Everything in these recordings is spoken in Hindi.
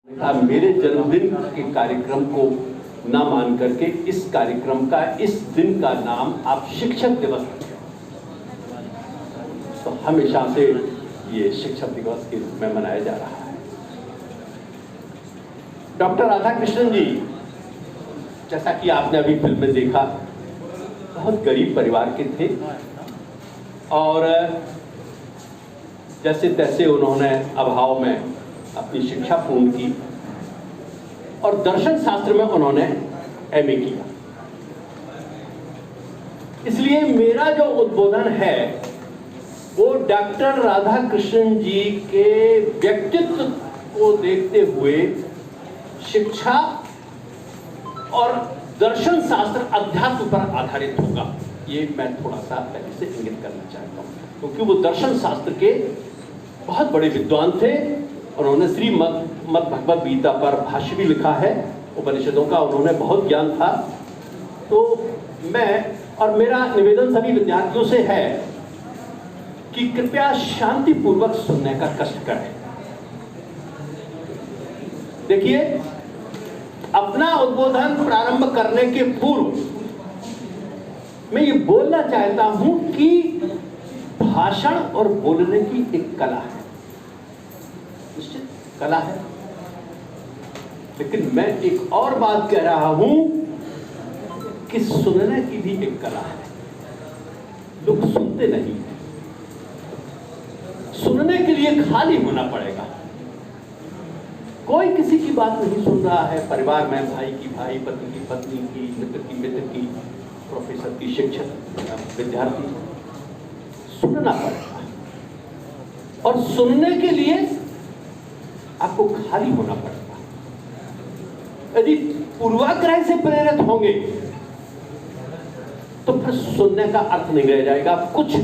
मेरे जन्मदिन के कार्यक्रम को ना मान करके इस कार्यक्रम का, इस दिन का नाम आप शिक्षक दिवस रखें। तो हमेशा से ये शिक्षक दिवस के रूप में मनाया जा रहा है। डॉक्टर राधाकृष्णन जी, जैसा कि आपने अभी फिल्म में देखा, बहुत गरीब परिवार के थे और जैसे तैसे उन्होंने अभाव में अपनी शिक्षा पूर्ण की और दर्शन शास्त्र में उन्होंने एमए किया। इसलिए मेरा जो उद्बोधन है वो डॉक्टर राधाकृष्णन जी के व्यक्तित्व को देखते हुए शिक्षा और दर्शन शास्त्र अध्यात्म पर आधारित होगा। ये मैं थोड़ा सा पहले से इंगित करना चाहता हूँ, क्योंकि वो दर्शन शास्त्र के बहुत बड़े विद्वान थे। उन्होंने श्रीमद् भगवद गीता पर भाष्य भी लिखा है, उपनिषदों का उन्होंने बहुत ज्ञान था। तो मैं और मेरा निवेदन सभी विद्यार्थियों से है कि कृपया शांतिपूर्वक सुनने का कष्ट करें। देखिए, अपना उद्बोधन प्रारंभ करने के पूर्व मैं ये बोलना चाहता हूं कि भाषण और बोलने की एक कला है, निश्चित कला है। लेकिन मैं एक और बात कह रहा हूं कि सुनने की भी एक कला है। लोग सुनते नहीं, सुनने के लिए खाली होना पड़ेगा। कोई किसी की बात नहीं सुन रहा है। परिवार में भाई की भाई, पति की पत्नी की, मित्र की मित्र की, प्रोफेसर की शिक्षक, विद्यार्थी, सुनना पड़ेगा। और सुनने के लिए आपको खाली होना पड़ेगा। यदि पूर्वाग्रह से प्रेरित होंगे तो फिर सुनने का अर्थ नहीं रह जाएगा। कुछ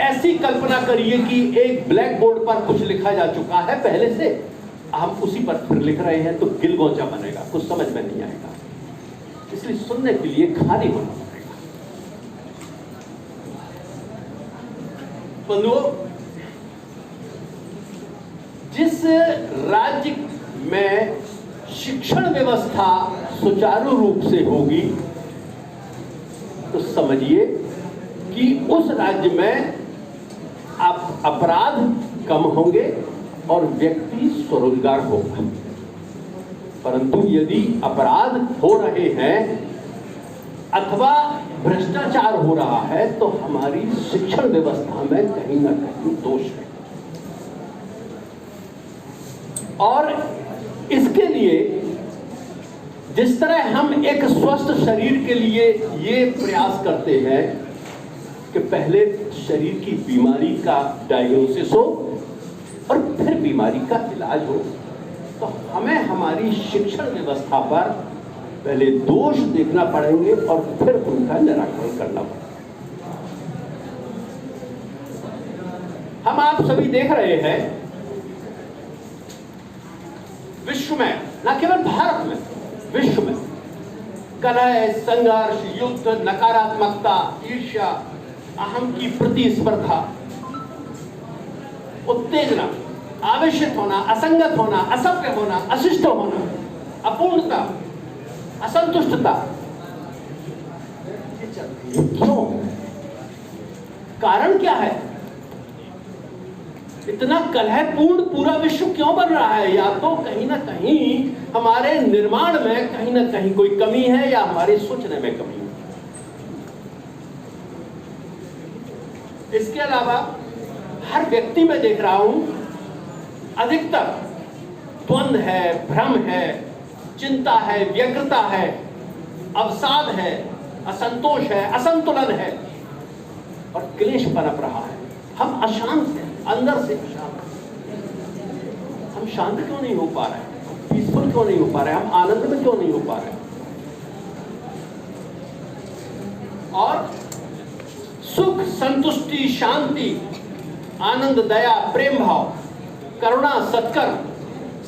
ऐसी कल्पना करिए कि एक ब्लैक बोर्ड पर कुछ लिखा जा चुका है पहले से, हम उसी पर फिर लिख रहे हैं, तो गिलगोचा बनेगा, कुछ समझ में नहीं आएगा। इसलिए सुनने के लिए खाली होना पड़ेगा। बंधुओं, जिस राज्य में शिक्षण व्यवस्था सुचारू रूप से होगी तो समझिए कि उस राज्य में अपराध कम होंगे और व्यक्ति स्वरोजगार होगा। परंतु यदि अपराध हो रहे हैं अथवा भ्रष्टाचार हो रहा है तो हमारी शिक्षण व्यवस्था में कहीं ना कहीं दोष है। और इसके लिए जिस तरह हम एक स्वस्थ शरीर के लिए ये प्रयास करते हैं कि पहले शरीर की बीमारी का डायग्नोसिस हो और फिर बीमारी का इलाज हो, तो हमें हमारी शिक्षण व्यवस्था पर पहले दोष देखना पड़ेंगे और फिर उनका निराकरण करना पड़ेगा। हम आप सभी देख रहे हैं विश्व में, न केवल भारत में, विश्व में कलह, संघर्ष, युद्ध, नकारात्मकता, ईर्ष्या, अहम की प्रतिस्पर्धा, उत्तेजना, आवेशित होना, असंगत होना, असभ्य होना, अशिष्ट होना, अपूर्णता, असंतुष्टता, क्यों? कारण क्या है? इतना कलहपूर्ण पूरा विश्व क्यों बन रहा है? या तो कहीं ना कहीं हमारे निर्माण में कहीं ना कहीं कोई कमी है या हमारे सोचने में कमी है। इसके अलावा हर व्यक्ति में देख रहा हूं अधिकतर द्वंद्व है, भ्रम है, चिंता है, व्यग्रता है, अवसाद है, असंतोष है, असंतुलन है और क्लेश पनप रहा है। हम अशांत हैं, अंदर से अशांत। हम शांत क्यों नहीं हो पा रहे हैं? पीसफुल क्यों नहीं हो पा रहे हैं? हम आनंद में क्यों नहीं हो पा रहे हैं? और सुख, संतुष्टि, शांति, आनंद, दया, प्रेम भाव, करुणा, सत्कर्म,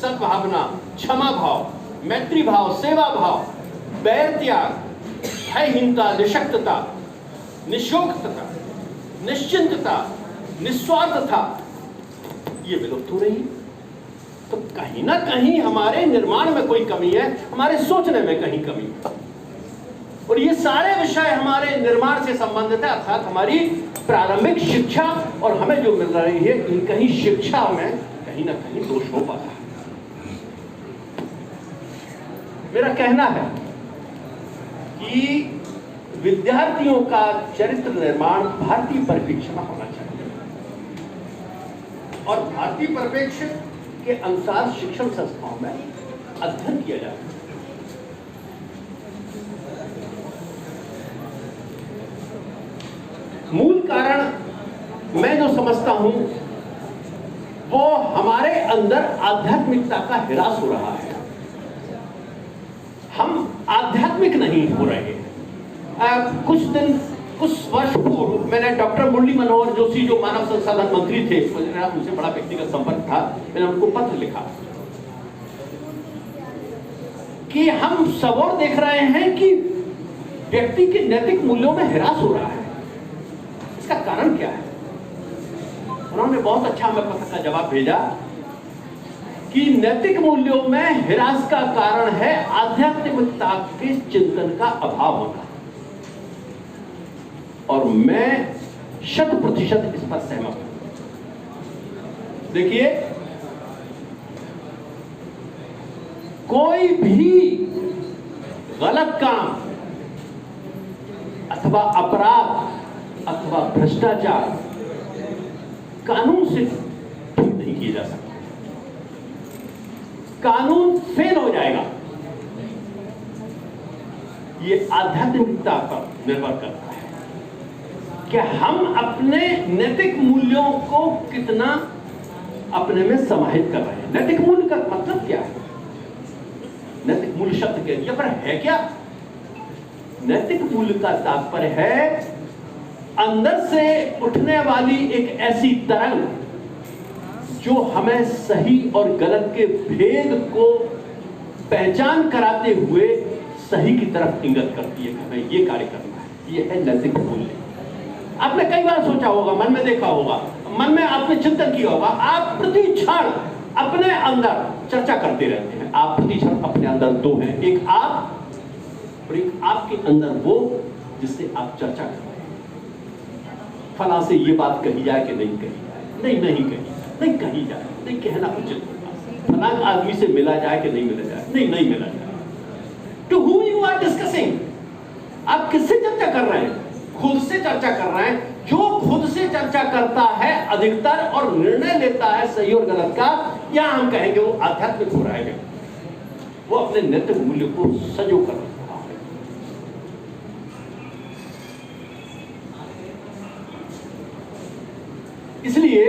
सद्भावना, क्षमा भाव, मैत्री भाव, सेवा भाव, बैर त्याग, भयहीनता, निशक्तता, निशोक्तता, निश्चिंतता, निस्वार्थता, ये विलुप्त हो रही है। तो कहीं ना कहीं हमारे निर्माण में कोई कमी है, हमारे सोचने में कहीं कमी है। और ये सारे विषय हमारे निर्माण से संबंधित है, अर्थात हमारी प्रारंभिक शिक्षा और हमें जो मिल रही है, कहीं शिक्षा में कहीं ना कहीं दोष हो पा रहा है। मेरा कहना है कि विद्यार्थियों का चरित्र निर्माण भारतीय परिप्रेक्ष्य में होना चाहिए और भारतीय परिप्रेक्ष्य के अनुसार शिक्षण संस्थाओं में अध्ययन किया जाए। मूल कारण मैं जो समझता हूं वो हमारे अंदर आध्यात्मिकता का ह्रास हो रहा है। हम आध्यात्मिक नहीं हो रहे हैं। कुछ वर्ष पूर्व मैंने डॉक्टर मुरली मनोहर जोशी जो मानव संसाधन मंत्री थे, मेरा उनसे बड़ा व्यक्तिगत संपर्क था, मैंने उनको पत्र लिखा कि हम सब और देख रहे हैं कि व्यक्ति के नैतिक मूल्यों में ह्रास हो रहा है। इसका कारण क्या है? उन्होंने बहुत अच्छा हमें पत्र का जवाब भेजा कि नैतिक मूल्यों में ह्रास का कारण है आध्यात्मिकता के चिंतन का अभाव होना। और मैं 100% इस पर सहमत हूं। देखिए, कोई भी गलत काम अथवा अपराध अथवा भ्रष्टाचार कानून से ठीक नहीं किया जा सकता। कानून फेल हो जाएगा। ये आध्यात्मिकता पर निर्भर करता है कि हम अपने नैतिक मूल्यों को कितना अपने में समाहित कर रहे हैं। नैतिक मूल्य का मतलब क्या है? नैतिक मूल्य शब्द के लिए पर है क्या? नैतिक मूल्य का तात्पर्य है अंदर से उठने वाली एक ऐसी तरंग जो हमें सही और गलत के भेद को पहचान कराते हुए सही की तरफ इंगित करती है कि हमें ये कार्य करना है। ये है नैतिक मूल्य। आपने कई बार सोचा होगा, मन में देखा होगा, मन में आपने चिंतन किया होगा, आप प्रति क्षण अपने अंदर चर्चा करते रहते हैं। आप प्रति क्षण अपने अंदर दो हैं, एक आप और एक आपके अंदर वो जिससे आप चर्चा कर रहे हैं। फला से ये बात कही जाए कि नहीं कही जाए, नहीं कही जाए, नहीं कहना उचित होगा। फला आदमी से मिला जाए कि नहीं मिला जाए, नहीं मिला जाए। To whom you are discussing? आप किससे चर्चा कर रहे हैं? खुद से चर्चा कर रहे हैं। जो खुद से चर्चा करता है अधिकतर और निर्णय लेता है सही और गलत का, या हम कहेंगे वो आध्यात्मिक हो रहा है, वो अपने नैतिक मूल्य को सजो कर रहा है। इसलिए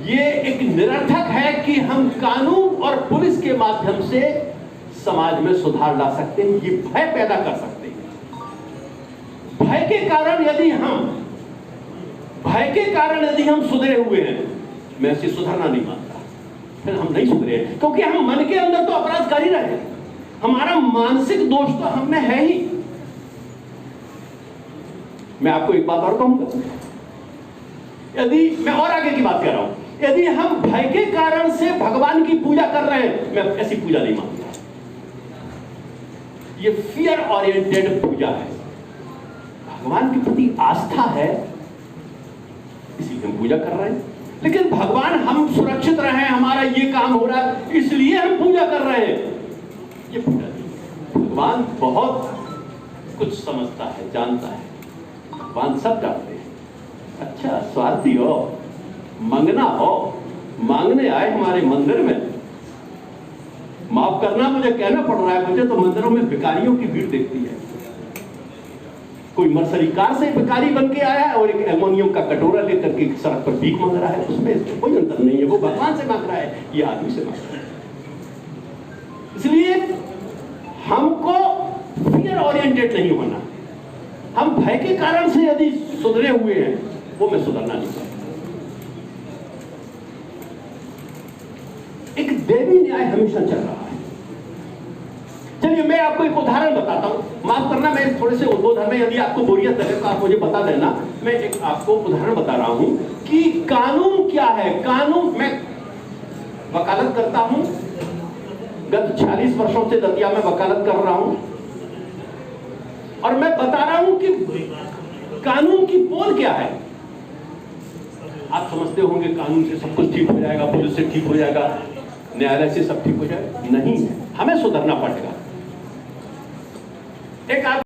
ये एक निरर्थक है कि हम कानून और पुलिस के माध्यम से समाज में सुधार ला सकते हैं। ये भय पैदा कर सकते हैं। भय के कारण यदि हम सुधरे हुए हैं, मैं इसे सुधरना नहीं मानता, फिर हम नहीं सुधरे, क्योंकि हम मन के अंदर तो अपराध कर ही रहे हैं। हमारा मानसिक दोष तो हम में है ही। मैं आपको एक बात और कहूंगा, यदि मैं और आगे की बात कर रहा हूं, यदि हम भय के कारण से भगवान की पूजा कर रहे हैं, मैं ऐसी पूजा नहीं मानता। ये फियर ओरिएंटेड पूजा है। भगवान के प्रति आस्था है, इसलिए हम पूजा कर रहे हैं। लेकिन भगवान हम सुरक्षित रहे, हमारा ये काम हो रहा है, इसलिए हम पूजा कर रहे हैं, ये पूजा नहीं। भगवान बहुत कुछ समझता है, जानता है। भगवान सब जानते हैं। अच्छा, स्वार्थी हो, मंगना हो, मांगने आए हमारे मंदिर में, माफ करना मुझे कहना पड़ रहा है, मुझे तो मंदिरों में भिखारियों की भीड़ देखती है। कोई मर्सरी कार से भिखारी बन के आया है और एक एल्युमिनियम का कटोरा लेकर के सड़क पर भीख मांग रहा है, उसमें कोई अंतर नहीं है। वो भगवान से मांग रहा है, ये आदमी से मांग रहा है। इसलिए हमको फियर ओरिएंटेड नहीं होना। हम भय के कारण से यदि सुधरे हुए हैं, वो मैं सुधरना नहीं चाहता। एक देवी न्याय हमेशा चल रहा है। चलिए मैं आपको एक उदाहरण बताता हूं। माफ करना, मैं थोड़े से उद्बोधन में यदि आपको बोरियत लगे तो आप मुझे बता देना। मैं एक आपको उदाहरण बता रहा हूं कि कानून क्या है। कानून, मैं वकालत करता हूं, गत 46 वर्षों से दतिया में वकालत कर रहा हूं, और मैं बता रहा हूं कि कानून की पोल क्या है। आप समझते होंगे कानून से सब कुछ ठीक हो जाएगा, पुलिस से ठीक हो जाएगा, न्यायालय से सब ठीक हो जाएगा। नहीं है, हमें सुधरना पड़ेगा। एक